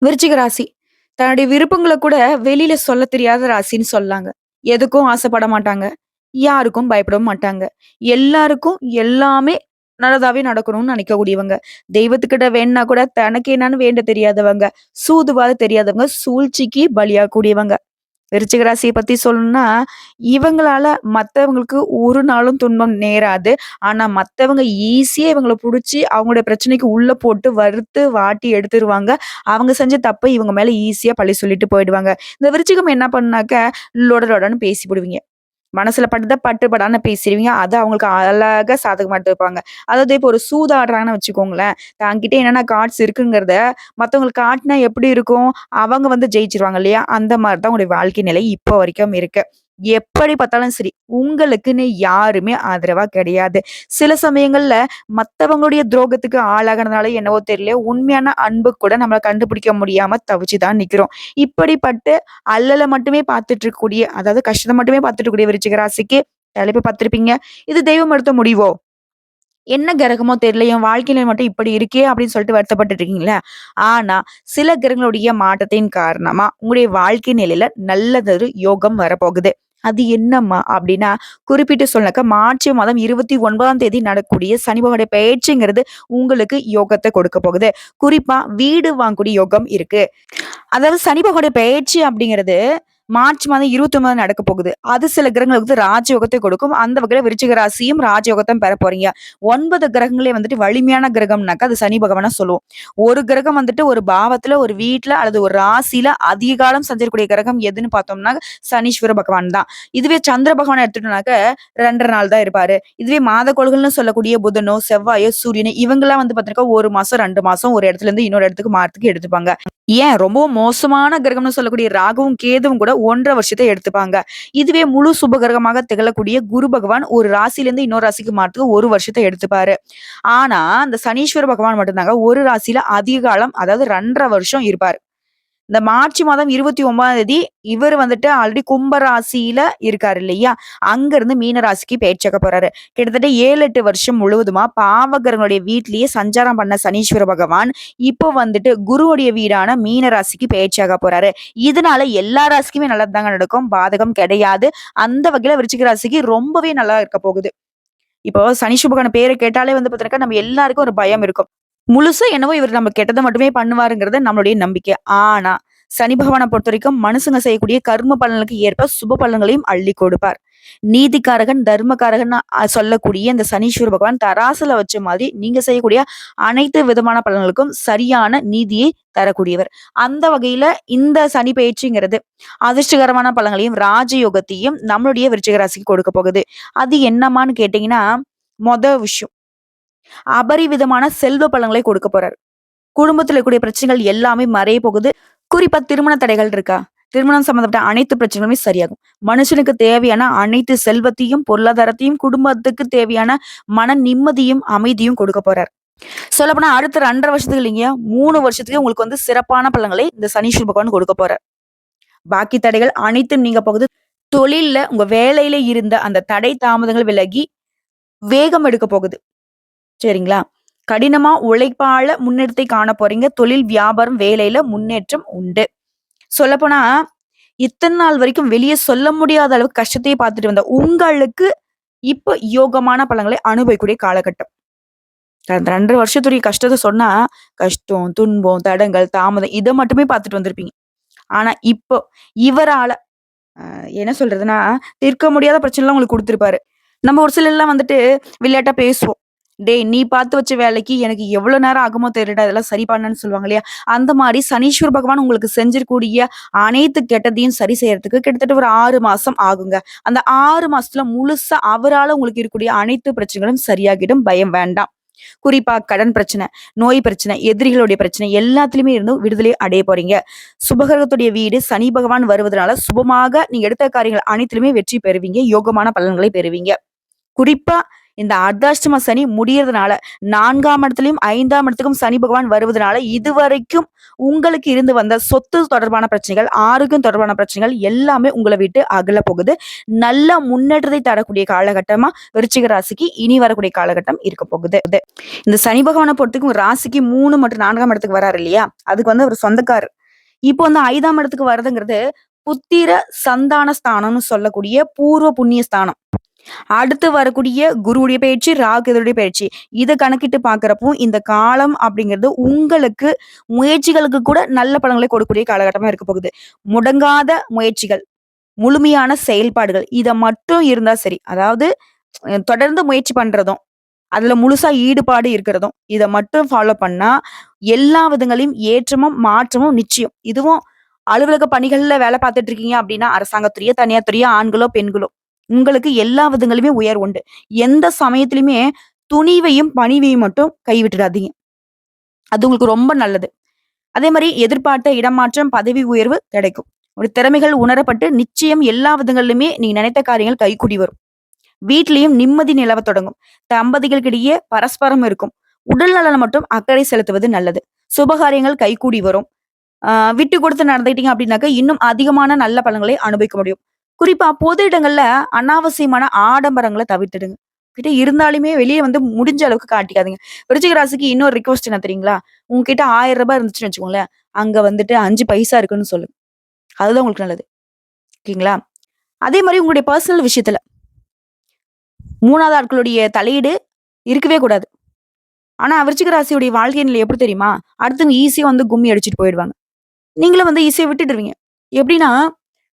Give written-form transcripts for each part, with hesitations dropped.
விருச்சிக ராசி. தன்னுடைய விருப்பங்கள கூட வெளியில சொல்ல தெரியாத ராசின்னு சொல்லலாங்க. எதுக்கும் ஆசைப்பட மாட்டாங்க. யாருக்கும் பயப்படவும் மாட்டாங்க. எல்லாருக்கும் எல்லாமே நல்லதாவே நடக்கணும்னு நினைக்கக்கூடியவங்க. தெய்வத்துக்கிட்ட வேண்டுனா கூட தனக்கு என்னன்னு வேண்ட தெரியாதவங்க. சூதுவாது தெரியாதவங்க. சூழ்ச்சிக்கு பலியாகக்கூடியவங்க. விருச்சிக ராசிய பத்தி சொல்லணும்னா, இவங்களால மத்தவங்களுக்கு ஒரு நாளும் துன்பம் நேராது. ஆனா, மத்தவங்க ஈஸியா இவங்கள புடிச்சு அவங்களுடைய பிரச்சனைக்கு உள்ள போட்டு வறுத்து, வாட்டி எடுத்துருவாங்க. அவங்க செஞ்ச தப்ப இவங்க மேல ஈஸியா பழி சொல்லிட்டு போயிடுவாங்க. இந்த விருச்சிகம் என்ன பண்ணுனாக்க, லொட லொடன்னு பேசிப்புடுவீங்க. மனசுல பட்டத பட்டு படான்னு பேசிருவீங்க. அத அவங்களுக்கு அழகா சாதகமா எடுத்துப்பாங்க. அதாவது இப்போ ஒரு சூதாடுறாங்கன்னு வச்சுக்கோங்களேன். தன்கிட்ட என்னென்ன கார்ட்ஸ் இருக்குங்கிறத மத்தவங்களுக்கு காட்டுனா எப்படி இருக்கும்? அவங்க வந்து ஜெயிச்சுருவாங்க இல்லையா? அந்த மாரி தான் உங்களுடைய வாழ்க்கை நிலை இப்போ வரைக்கும் இருக்கு. எப்படி பார்த்தாலும் சரி, உங்களுக்குன்னு யாருமே ஆதரவா கிடையாது. சில சமயங்கள்ல மத்தவங்களுடைய துரோகத்துக்கு ஆளாகுனதுனால என்னவோ தெரியல, உண்மையான அன்பு கூட நம்மள கண்டுபிடிக்க முடியாம தவிச்சு தான் நிக்கிறோம். இப்படிப்பட்டு அல்லல மட்டுமே பார்த்துட்டு இருக்கக்கூடிய அதாவது கஷ்டத்த மட்டுமே பார்த்துட்டு இருக்கக்கூடிய விருச்சிக ராசிக்கு தலைப்பு பார்த்திருப்பீங்க. இது தெய்வம் எடுத்த முடிவோ? என்ன கிரகமோ தெரியல. என் வாழ்க்கையில மட்டும் இப்படி இருக்கே அப்படின்னு சொல்லிட்டு வருத்தப்பட்டுட்டு இருக்கீங்களா? ஆனா, சில கிரகங்களுடைய மாற்றத்தின் காரணமா உங்களுடைய வாழ்க்கை நிலையில நல்லதொரு யோகம் வரப்போகுது. அது என்னம்மா? அப்படின்னா, குறிப்பிட்டு சொன்னாக்கா மார்ச் மாதம் 29ஆம் தேதி நடக்கக்கூடிய சனி பகவானுடைய பெயர்ச்சிங்கிறது உங்களுக்கு யோகத்த கொடுக்க போகுது. குறிப்பா வீடு வாங்கக்கூடிய யோகம் இருக்கு. அதாவது சனி பகவானுடைய பெயர்ச்சி அப்படிங்கிறது மார்ச் மாதம் 29 நடக்க போகுது. அது சில கிரகங்களுக்கு வந்து ராஜயோகத்தை கொடுக்கும். அந்த வகையில விருச்சிக ராசியும் ராஜயோகத்த பெற போறீங்க. 9 கிரகங்களே வந்துட்டு வலிமையான கிரகம்னாக்கா அது சனி பகவான சொல்லுவோம். ஒரு கிரகம் வந்துட்டு ஒரு பாவத்துல, ஒரு வீட்ல அல்லது ஒரு ராசியில அதிக காலம் சஞ்சரிக்கக்கூடிய கிரகம் எதுன்னு பார்த்தோம்னா, சனீஸ்வர பகவான் தான். இதுவே சந்திர பகவான எடுத்துட்டோம்னாக்க 2 1/2 நாள் தான் இருப்பாரு. இதுவே மாத கோள்கள்னு சொல்லக்கூடிய புதனோ, செவ்வாயோ, சூரியனோ இவங்கலாம் வந்து பார்த்தீங்கன்னா 1 மாசம், 2 மாசம் ஒரு இடத்துல இருந்து இன்னொரு இடத்துக்கு மாறத்துக்கு எடுத்துப்பாங்க. ஏன் ரொம்பவும் மோசமான கிரகம்னு சொல்லக்கூடிய ராகுவும், கேதுவும் கூட 1 1/2 வருஷத்த எடுத்துப்பாங்க. இதுவே முழு சுப கிரகமாக திகழக்கூடிய குரு பகவான் ஒரு ராசியிலேருந்து இன்னொரு ராசிக்கு மாறத்துக்கு 1 வருஷத்த எடுத்துப்பாரு. ஆனா, அந்த சனீஸ்வர பகவான் மட்டும் தாங்க ஒரு ராசியில அதிக காலம் அதாவது 2 1/2 வருஷம் இருப்பாரு. இந்த மார்ச் மாதம் 29ஆம் தேதி இவரு வந்துட்டு ஆல்ரெடி கும்ப ராசியில இருக்காரு இல்லையா? அங்கருந்து மீன ராசிக்கு பெயர்ச்சியாக போறாரு. கிட்டத்தட்ட 7, 8 வருஷம் முழுவதுமா பாவகிரகங்களுடைய வீட்லயே சஞ்சாரம் பண்ண சனீஸ்வர பகவான், இப்போ வந்துட்டு குருவுடைய வீடான மீன ராசிக்கு பெயர்ச்சியாக போறாரு. இதனால எல்லா ராசிக்குமே நல்லது தாங்க நடக்கும். பாதகம் கிடையாது. அந்த வகையில விருச்சிக ராசிக்கு ரொம்பவே நல்லா இருக்க போகுது. இப்போ சனீஸ்வர பகவான் பேர கேட்டாலே வந்து பார்த்தீங்கன்னாக்கா, நம்ம எல்லாருக்கும் ஒரு பயம் இருக்கும். முழுசா என்னவோ இவரு நம்ம கெட்டத மட்டுமே பண்ணுவாருங்கிறது நம்மளுடைய நம்பிக்கை. ஆனா, சனி பகவான பொறுத்தவரைக்கும் மனுஷங்க செய்யக்கூடிய கர்ம பலனுக்கு ஏற்ப சுப பலன்களையும் அள்ளி கொடுப்பார். நீதிக்காரகன், தர்மகாரகன் சொல்லக்கூடிய இந்த சனீஸ்வர பகவான் தராசுல வச்ச மாதிரி நீங்க செய்யக்கூடிய அனைத்து விதமான பலன்களுக்கும் சரியான நீதியை தரக்கூடியவர். அந்த வகையில இந்த சனி பயிற்சிங்கிறது அதிர்ஷ்டகரமான பலன்களையும், ராஜயோகத்தையும் நம்மளுடைய விருச்சிக ராசிக்கு கொடுக்க போகுது. அது என்னமான்னு கேட்டீங்கன்னா, மொத விஷயம் அபரிவிதமான செல்வ பலன்களை கொடுக்க போறாரு. குடும்பத்துல இருக்கக்கூடிய பிரச்சனைகள் எல்லாமே மறைய போகுது. குறிப்பா திருமண தடைகள் இருக்கா? திருமணம் சம்பந்தப்பட்ட அனைத்து பிரச்சனைகளுமே சரியாகும். மனுஷனுக்கு தேவையான அனைத்து செல்வத்தையும், பொருளாதாரத்தையும், குடும்பத்துக்கு தேவையான மன நிம்மதியும், அமைதியும் கொடுக்க போறார். சொல்லப்போனா அடுத்த 2 1/2 வருஷத்துக்கு இல்லைங்க, 3 வருஷத்துக்கு உங்களுக்கு வந்து சிறப்பான பலன்களை இந்த சனீஸ்வர பகவான் கொடுக்க போறார். பாக்கி தடைகள் அனைத்தும் நீங்க போகுது. தொழில்ல உங்க வேலையில இருந்த அந்த தடை தாமதங்கள் விலகி வேகம் எடுக்க போகுது. சரிங்களா? கடினமா உழைப்பால முன்னேற்றத்தை காண போறீங்க. தொழில், வியாபாரம், வேலையில முன்னேற்றம் உண்டு. சொல்லப்போனா, இத்தன நாள் வரைக்கும் வெளிய சொல்ல முடியாத அளவுக்கு கஷ்டத்தையே பார்த்துட்டு வந்த உங்களுக்கு, இப்ப யோகமான பலன்களை அனுபவிக்கக்கூடிய காலகட்டம். கடந்த 2 1/2 வருஷத்துடைய கஷ்டத்த சொன்னா, கஷ்டம், துன்பம், தடங்கல், தாமதம் இத மட்டுமே பார்த்துட்டு வந்திருப்பீங்க. ஆனா இப்போ, இவரால என்ன சொல்றதுன்னா, தீர்க்க முடியாத பிரச்சனைலாம் உங்களுக்கு குடுத்திருப்பாரு. நம்ம ஒரு சிலர்லாம் வந்துட்டு விளையாட்டா பேசுவோம். "டேய் நீ பார்த்து வச்ச வேலைக்கு எனக்கு எவ்வளோ நேரம் ஆகுமோ தெரியலடா, இதெல்லாம் சரி பண்ணன்னு" சொல்லுவாங்க இல்லையா? அந்த மாரி சனீஸ்வர பகவான் உங்களுக்கு செஞ்சிருக்கூடிய அனைத்து கெட்டதையும் சரி செய்யறதுக்கு கிட்டத்தட்ட ஒரு 6 மாசம் ஆகுங்க. அந்த 6 மாசத்துல முழுசா அவரால உங்களுக்கு இருக்கக்கூடிய அனைத்து பிரச்சனைகளும் சரியாகிடும். பயம் வேண்டாம். குறிப்பா கடன் பிரச்சனை, நோய் பிரச்சனை, எதிரிகளுடைய பிரச்சனை எல்லாத்துலயுமே இருந்து விடுதலை அடைய போறீங்க. சுபகிரகத்துடைய வீடு சனி பகவான் வருவதனால சுபமாக நீங்க எடுத்த காரியங்கள் அனைத்திலுமே வெற்றி பெறுவீங்க. யோகமான பலன்களை பெறுவீங்க. குறிப்பா இந்த அர்த்தாஷ்டம சனி முடியறதுனால 4ஆம் இடத்துலயும் 5ஆம் இடத்துக்கும் சனி பகவான் வருவதனால இதுவரைக்கும் உங்களுக்கு இருந்து வந்த சொத்து தொடர்பான பிரச்சனைகள், ஆரோக்கியம் தொடர்பான பிரச்சனைகள் எல்லாமே உங்கள விட்டு அகல போகுது. நல்ல முன்னேற்றத்தை தரக்கூடிய காலகட்டமா விருச்சிக ராசிக்கு இனி வரக்கூடிய காலகட்டம் இருக்க போகுது. இந்த சனி பகவான பொறுத்தவரைக்கும் ராசிக்கு 3 மற்றும் 4ஆம் இடத்துக்கு வராரு இல்லையா? அதுக்கு வந்து அவர் சொந்தக்காரர். இப்போ வந்து 5ஆம் இடத்துக்கு வர்றதுங்கிறது புத்திர சந்தான ஸ்தானம்னு சொல்லக்கூடிய பூர்வ புண்ணிய ஸ்தானம். அடுத்து வரக்கூடிய குருவுடைய பயிற்சி, ராகு கேதுவுடைய பயிற்சி. இத கணக்கிட்டு பார்க்கிறப்போ, இந்த காலம் அப்படிங்கிறது உங்களுக்கு முயற்சிகளுக்கு கூட நல்ல பலன்களை கொடுக்கக்கூடிய காலகட்டமா இருக்க போகுது. முடங்காத முயற்சிகள், முழுமையான செயல்பாடுகள் இத மட்டும் இருந்தா சரி. அதாவது தொடர்ந்து முயற்சி பண்றதும், அதுல முழுசா ஈடுபாடு இருக்கிறதும், இத மட்டும் ஃபாலோ பண்ணா எல்லா விதங்களையும் ஏற்றமும், மாற்றமும் நிச்சயம். இதுவும் அலுவலக பணிகள்ல வேலை பார்த்துட்டு இருக்கீங்க அப்படின்னா, அரசாங்கத்துறையோ, தனியார் துறையோ, ஆண்களோ, பெண்களோ உங்களுக்கு எல்லா விதங்களுமே உயர்வு உண்டு. எந்த சமயத்திலுமே துணிவையும், பணிவையும் மட்டும் கைவிட்டுடாதீங்க. அது உங்களுக்கு ரொம்ப நல்லது. அதே மாரி எதிர்பார்த்த இடமாற்றம், பதவி உயர்வு கிடைக்கும். ஒரு திறமைகள் உணரப்பட்டு நிச்சயம் எல்லா விதங்களிலுமே நீங்க நினைத்த காரியங்கள் கைகூடி வரும். வீட்லயும் நிம்மதி நிலவத் தொடங்கும். தம்பதிகளுக்கிடையே பரஸ்பரம் இருக்கும். உடல் நலன் மட்டும் அக்கறை செலுத்துவது நல்லது. சுபகாரியங்கள் கைகூடி வரும். விட்டு கொடுத்து நடந்துக்கிட்டீங்க அப்படின்னாக்க, இன்னும் அதிகமான நல்ல பலன்களை அனுபவிக்க முடியும். குறிப்பா பொது இடங்கள்ல அனாவசியமான ஆடம்பரங்கள தவிர்த்துடுங்க. கிட்ட இருந்தாலுமே வெளிய வந்து முடிஞ்ச அளவுக்கு காட்டிக்காதீங்க. விருச்சிக ராசிக்கு இன்னொரு ரிக்வெஸ்ட் என்ன தெரியுங்களா? உங்ககிட்ட ரூ. 1000 இருந்துச்சுன்னு வச்சுக்கோங்களேன், அங்க வந்துட்டு 5 பைசா இருக்குன்னு சொல்லுங்க. அதுதான் உங்களுக்கு நல்லது. ஓகேங்களா? அதே மாரி உங்களுடைய பெர்சனல் விஷயத்துல 3வது ஆட்களுடைய தலையீடு இருக்கவே கூடாது. ஆனா விருச்சிக ராசியுடைய வாழ்க்கை நிலை எப்படி தெரியுமா? அடுத்தவங்க ஈஸியா வந்து கும்மி அடிச்சுட்டு போயிடுவாங்க. நீங்களும் வந்து ஈஸியா விட்டுடுவீங்க. எப்படின்னா,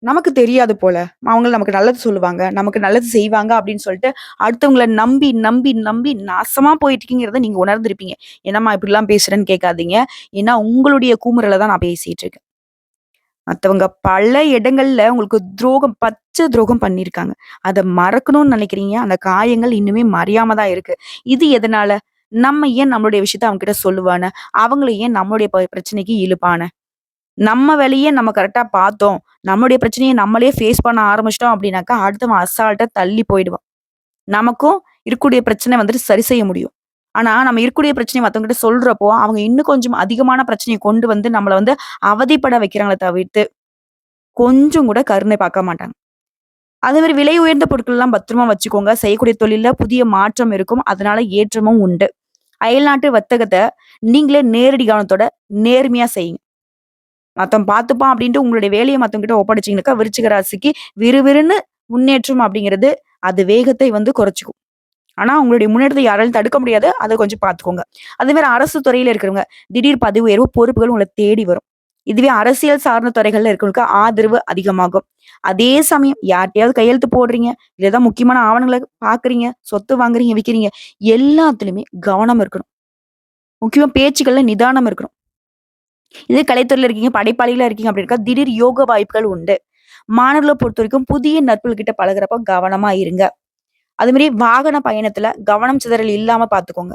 நமக்கு தெரியாது போல. அவங்க நமக்கு நல்லது சொல்லுவாங்க, நமக்கு நல்லது செய்வாங்க அப்படின்னு சொல்லிட்டு, அடுத்தவங்கள நம்பி, நம்பி, நம்பி நாசமா போயிட்டுருக்கீங்கிறத நீங்க உணர்ந்திருப்பீங்க. என்னம்மா இப்படிலாம் பேசுறேன்னு கேட்காதீங்க. ஏன்னா உங்களுடைய கூமுறல தான் நான் பேசிட்டு இருக்கேன். மத்தவங்க பல இடங்கள்ல உங்களுக்கு துரோகம், பச்ச துரோகம் பண்ணியிருக்காங்க. அத மறக்கணும்னு நினைக்கிறீங்க. அந்த காயங்கள் இன்னுமே மறையாம தான் இருக்கு. இது எதனால? நம்ம ஏன் நம்மளுடைய விஷயத்த அவங்ககிட்ட சொல்லுவான? அவங்கள ஏன் நம்மளுடைய பிரச்சனைக்கு இழுப்பான? நம்ம வேலைய நம்ம கரெக்ட்டா பார்த்தோம். நம்மளுடைய பிரச்சனைய நம்மளே ஃபேஸ் பண்ண ஆரம்பிச்சுட்டோம் அப்டின்னாக்கா, அடுத்தவன் அசால்ட்டா தள்ளி போயிடுவான். நமக்கும் இருக்கக்கூடிய பிரச்சனை வந்துட்டு சரி செய்ய முடியும். ஆனா, நம்ம இருக்கக்கூடிய பிரச்சனைய மத்தவங்ககிட்ட சொல்றப்போ, அவங்க இன்னும் கொஞ்சம் அதிகமான பிரச்சனைய கொண்டு வந்து நம்மள வந்து அவதிப்பட வைக்கிறாங்களே தவிர்த்து, கொஞ்சம் கூட கருணை பார்க்க மாட்டாங்க. அதே மாரி விலை உயர்ந்த பொருட்கள்லாம் பத்திரமா வச்சுக்கோங்க. செய்யக்கூடிய தொழில்ல புதிய மாற்றம் இருக்கும். அதனால ஏற்றமும் உண்டு. அயல்நாட்டு வர்த்தகத்த நீங்களே நேரடி கவனத்தோட நேர்மையா செய்யுங்க. மத்தவன் பார்த்துப்பான் அப்படின்ட்டு உங்களுடைய வேலைய மத்தவங்ககிட்ட ஒப்படைச்சீங்கனாக்கா, விருச்சிக ராசிக்கு விறுவிறுன்னு முன்னேற்றம் அப்படிங்கிறது, அது வேகத்தை வந்து குறைச்சுக்கும். ஆனா, உங்களுடைய முன்னேற்றத்த யாராலும் தடுக்க முடியாது. அத கொஞ்சம் பார்த்துக்கோங்க. அதே மாரி அரசு துறையில இருக்கிறவங்க, திடீர் பதவி உயர்வு, பொறுப்புகள் உங்கள தேடி வரும். இதுவே அரசியல் சார்ந்த துறைகள்ல இருக்கிறவங்களுக்கு ஆதரவு அதிகமாகும். அதே சமயம் யார்ட்டயாவது கையெழுத்து போடுறீங்க, இல்ல ஏதாவது முக்கியமான ஆவணங்கள பார்க்குறீங்க, சொத்து வாங்குறீங்க, விக்கிறீங்க, எல்லாத்துலயுமே கவனம் இருக்கணும். முக்கியமா பேச்சுக்கள்ல நிதானம் இருக்கணும். இதே கலைத்துறையில இருக்கீங்க, படைப்பாளிகளா இருக்கீங்க அப்படின்னா, திடீர் யோக வாய்ப்புகள் உண்டு. மாணவர்கள பொறுத்தவரைக்கும் புதிய நட்புகள் கிட்ட பழகுறப்ப கவனமா இருங்க. அதே மாரி வாகன பயணத்துல கவனம் சிதறல் இல்லாம பார்த்துக்கோங்க.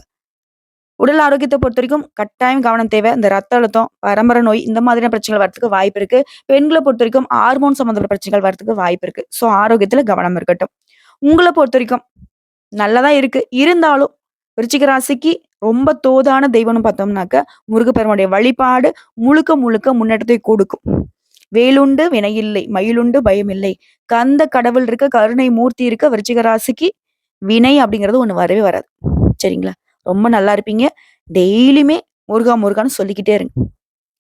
உடல் ஆரோக்கியத்த பொறுத்தவரைக்கும் கட்டாயம் கவனம் தேவை. இந்த ரத்த அழுத்தம், பரம்பரை நோய் இந்த மாதிரியான பிரச்சனைகள் வரதுக்கு வாய்ப்பு இருக்கு. பெண்கள பொறுத்தவரைக்கும் ஹார்மோன் சம்மந்தப்பட்ட பிரச்சனைகள் வரதுக்கு வாய்ப்பு இருக்கு. ஸோ ஆரோக்கியத்துல கவனம் இருக்கட்டும். உங்கள பொறுத்தவரைக்கும் நல்லா தான் இருக்கு. இருந்தாலும் விருச்சிக ராசிக்கு ரொம்ப தோதான தெய்வம்னு பார்த்தோம்னாக்க, முருகப்பெருமானுடைய வழிபாடு முழுக்க முழுக்க முன்னேற்றத்தை கொடுக்கும். வேலுண்டு வினையில்லை, மயிலுண்டு பயமில்லை. கந்த கடவுள் இருக்க, கருணை மூர்த்தி இருக்க விருச்சிக ராசிக்கு வினை அப்படிங்கிறது ஒண்ணு வரவே வராது. சரிங்களா? ரொம்ப நல்லா இருப்பீங்க. டெய்லியுமே முருகா முருகான்னு சொல்லிக்கிட்டே இருங்க.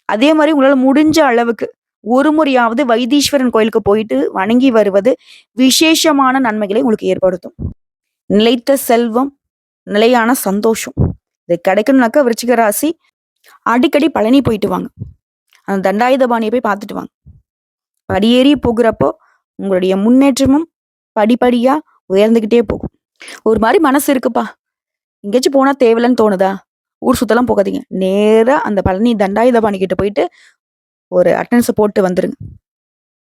அதே மாரி உங்களால முடிஞ்ச அளவுக்கு ஒரு முறையாவது வைத்தீஸ்வரன் கோயிலுக்கு போயிட்டு வணங்கி வருவது விசேஷமான நன்மைகளை உங்களுக்கு ஏற்படுத்தும். நிலைத்த செல்வம், நிலையான சந்தோஷம். இது கிடைக்கணும்னாக்கா விருச்சிக ராசி அடிக்கடி பழனி போயிட்டு வாங்க. அந்த தண்டாயுதபாணிய போய் பார்த்துட்டு வாங்க. படியேறி போகிறப்போ உங்களுடைய முன்னேற்றமும் படிப்படியா உயர்ந்துகிட்டே போகும். ஒரு மாரி மனசு இருக்குப்பா. எங்கேயாச்சும் போனா தேவலன்னு தோணுதா? ஊர் சுத்தலாம் போகாதீங்க. நேரா அந்த பழனி தண்டாயுதபாணி கிட்ட போயிட்டு ஒரு அட்டெண்டன்ஸ போட்டு வந்துருங்க.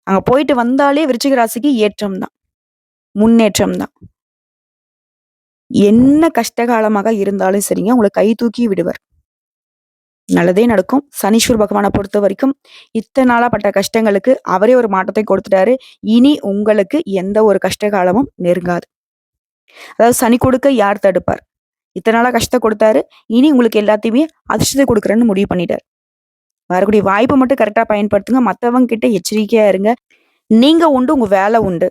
அங்க போயிட்டு வந்தாலே விருச்சிக ராசிக்கு ஏற்றம் தான். முன்னேற்றம் தான். என்ன கஷ்டகாலமாக இருந்தாலும் சரிங்க, உங்கள கை தூக்கி விடுவார். நல்லதே நடக்கும். சனீஸ்வர பகவான பொறுத்தவரைக்கும், இத்தன நாளா பட்ட கஷ்டங்களுக்கு அவரே ஒரு மாற்றத்தை கொடுத்துட்டாரு. இனி உங்களுக்கு எந்த ஒரு கஷ்ட காலமும் நெருங்காது. அதாவது சனி கொடுக்க யார் தடுப்பார்? இத்தன நாளா கஷ்டத்த கொடுத்தாரு. இனி உங்களுக்கு எல்லாத்தையுமே அதிர்ஷ்டத்த குடுக்குறேன்னு முடிவு பண்ணிட்டாரு. வரக்கூடிய வாய்ப்ப மட்டும் கரெக்ட்டா பயன்படுத்துங்க. மத்தவங்க கிட்ட எச்சரிக்கையா இருங்க. நீங்க உண்டு, உங்க வேலை உண்டு.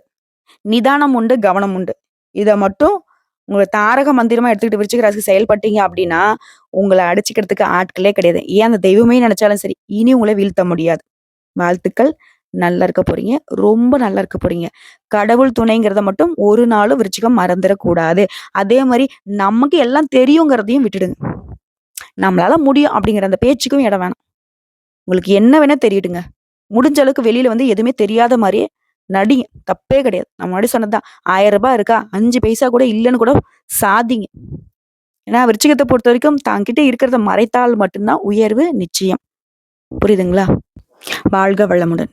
நிதானம் உண்டு, கவனம் உண்டு. இத மட்டும் உங்கள தாரக மந்திரமா எடுத்துக்கிட்டு விருச்சிக ராசி செயல்பட்டீங்க அப்டின்னா, உங்கள அடிச்சுக்கிறதுக்கு ஆட்களே கிடையாது. ஏன் அந்த தெய்வமே நெனச்சாலும் சரி, இனி உங்கள வீழ்த்த முடியாது. வாழ்த்துக்கள். நல்லா இருக்க போறீங்க. ரொம்ப நல்லா இருக்க போறீங்க. கடவுள் துணைங்கிறத மட்டும் ஒரு நாளும் விருச்சிகம் மறந்துறக்கூடாது. அதே மாரி நமக்கு எல்லாம் தெரியுங்கிறதையும் விட்டுடுங்க. நம்மளால முடியும் அப்படிங்கிற அந்த பேச்சுக்கும் இடம் வேணாம். உங்களுக்கு என்ன வேணா தெரியட்டுங்க. முடிஞ்ச அளவுக்கு வெளியில வந்து எதுவுமே தெரியாத மாரியே நடிங்க. தப்பே கிடையாது. நான் முன்னாடி சொன்னது தான். ரூ. 1000 இருக்கா? 5 பைசா கூட இல்லன்னு கூட சாதிங்க. ஏன்னா விருச்சிகத்த பொறுத்தவரைக்கும் தாங்கிட்ட இருக்கிறத மறைத்தால் மட்டும் தான் உயர்வு நிச்சயம். புரியுதுங்களா? வாழ்க வளமுடன்.